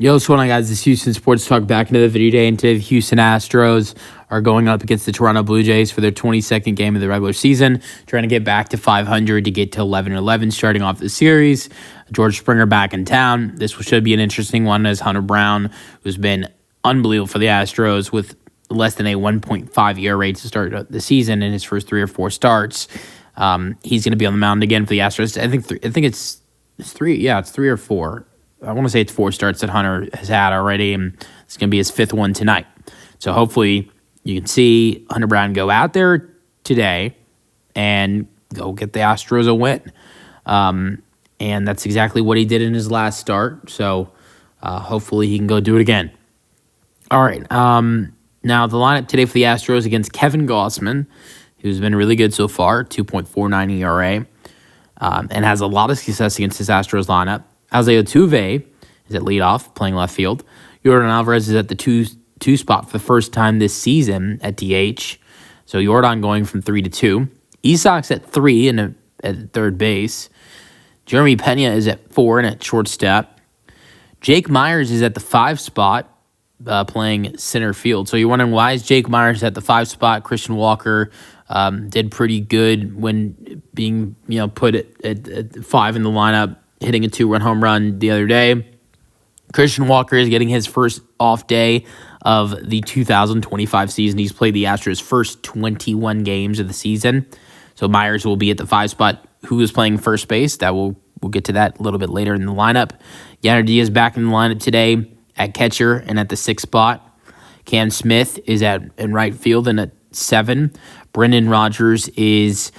Yo, what's going on, guys? This is Houston Sports Talk back into the video day, and today the Houston Astros are going up against the Toronto Blue Jays for their 22nd game of the regular season, trying to get back to 500 to get to 11-11 starting off the series. George Springer back in town. This should be an interesting one as Hunter Brown, who's been unbelievable for the Astros with less than a 1.5 ERA to start the season in his first 3 or 4 starts. He's going to be on the mound again for the Astros. I think it's 3. Yeah, it's 3 or 4. I want to say it's 4 starts that Hunter has had already, and it's going to be his 5th one tonight. So hopefully you can see Hunter Brown go out there today and go get the Astros a win. And that's exactly what he did in his last start. So hopefully he can go do it again. All right. Now the lineup today for the Astros against Kevin Gausman, who's been really good so far, 2.49 ERA, and has a lot of success against this Astros lineup. Jose Altuve is at leadoff, playing left field. Yordan Alvarez is at the two spot for the first time this season at DH. So Yordan going from 3 to 2. Isak's at 3 at third base. Jeremy Pena is at 4 and at shortstop. Jake Myers is at the 5 spot, playing center field. So you're wondering, why is Jake Myers at the 5 spot? Christian Walker did pretty good when being put at 5 in the lineup, hitting a 2-run home run the other day. Christian Walker is getting his first off day of the 2025 season. He's played the Astros' first 21 games of the season. So Myers will be at the 5 spot. Who is playing first base? We'll get to that a little bit later in the lineup. Yanner Diaz back in the lineup today at catcher and at the 6th spot. Cam Smith is in right field and at 7. Brendan Rodgers is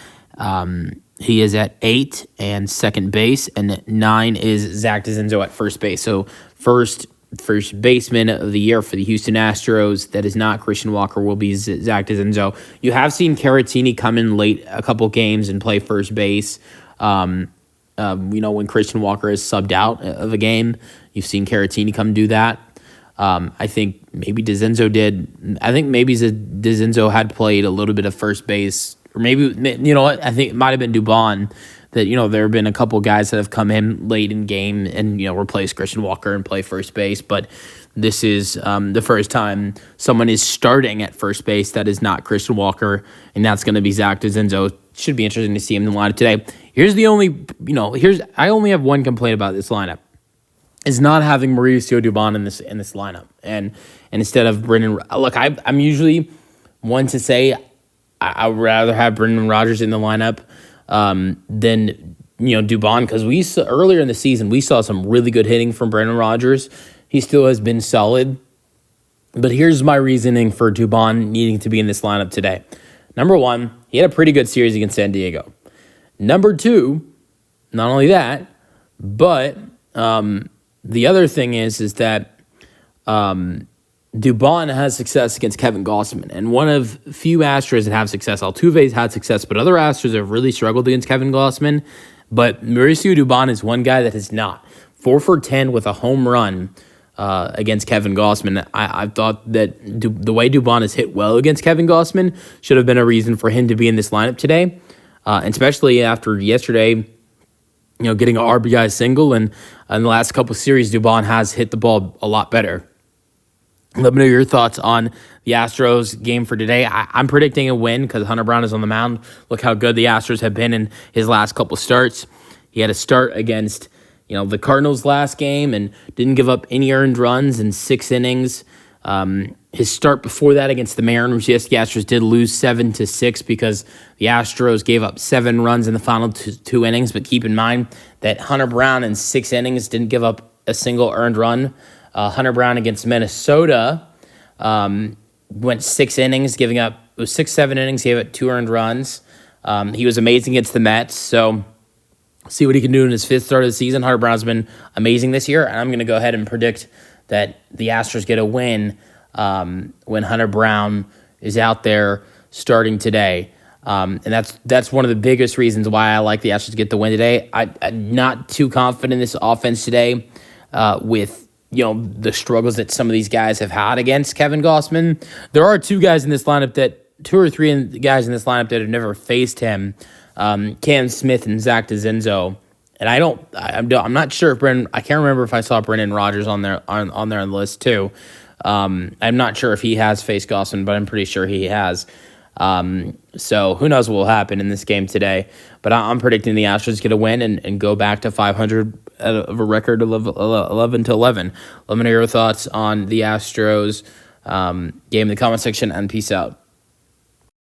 he is at 8 and second base, and at 9 is Zach DeZenzo at first base. So first baseman of the year for the Houston Astros that is not Christian Walker will be Zach DeZenzo. You have seen Caratini come in late a couple games and play first base. When Christian Walker is subbed out of a game, you've seen Caratini come do that. I think maybe DeZenzo did. I think maybe DeZenzo had played a little bit of first base. Or maybe, I think it might have been Dubon that, there have been a couple guys that have come in late in game and, replace Christian Walker and play first base. But this is the first time someone is starting at first base that is not Christian Walker, and that's going to be Zach DeZenzo. Should be interesting to see him in the lineup today. I only have one complaint about this lineup, is not having Mauricio Dubon in this lineup. And instead of Brendan, look, I'm usually one to say I would rather have Brendan Rodgers in the lineup than Dubon, because earlier in the season we saw some really good hitting from Brendan Rodgers. He still has been solid, but here's my reasoning for Dubon needing to be in this lineup today. Number 1, he had a pretty good series against San Diego. Number 2, not only that, but the other thing is that Dubon has success against Kevin Gausman, and one of few Astros that have success. Altuve's had success, but other Astros have really struggled against Kevin Gausman. But Mauricio Dubon is one guy that has not. 4 for 10 with a home run against Kevin Gausman. I thought that the way Dubon has hit well against Kevin Gausman should have been a reason for him to be in this lineup today, and especially after yesterday, getting an RBI single, and in the last couple series, Dubon has hit the ball a lot better. Let me know your thoughts on the Astros game for today. I'm predicting a win because Hunter Brown is on the mound. Look how good the Astros have been in his last couple starts. He had a start against the Cardinals last game and didn't give up any earned runs in 6 innings. His start before that against the Mariners, yes, the Astros did lose 7-6 because the Astros gave up 7 runs in the final 2 innings. But keep in mind that Hunter Brown in 6 innings didn't give up a single earned run. Hunter Brown against Minnesota went 6 innings, giving up 6-7 innings, gave up 2 earned runs. He was amazing against the Mets, so see what he can do in his 5th start of the season. Hunter Brown's been amazing this year, and I'm going to go ahead and predict that the Astros get a win when Hunter Brown is out there starting today. And that's one of the biggest reasons why I like the Astros to get the win today. I'm not too confident in this offense today with the struggles that some of these guys have had against Kevin Gausman. There are 2 guys in this lineup that 2 or 3 guys in this lineup that have never faced him, Cam Smith and Zach DeZenzo. And I'm not sure if I can't remember if I saw Brendan Rodgers on there on the list too. I'm not sure if he has faced Gossman, but I'm pretty sure he has. So who knows what will happen in this game today? But I'm predicting the Astros going to win and go back to 500 of a record of 11-11. Let me know your thoughts on the Astros game in the comment section, and peace out.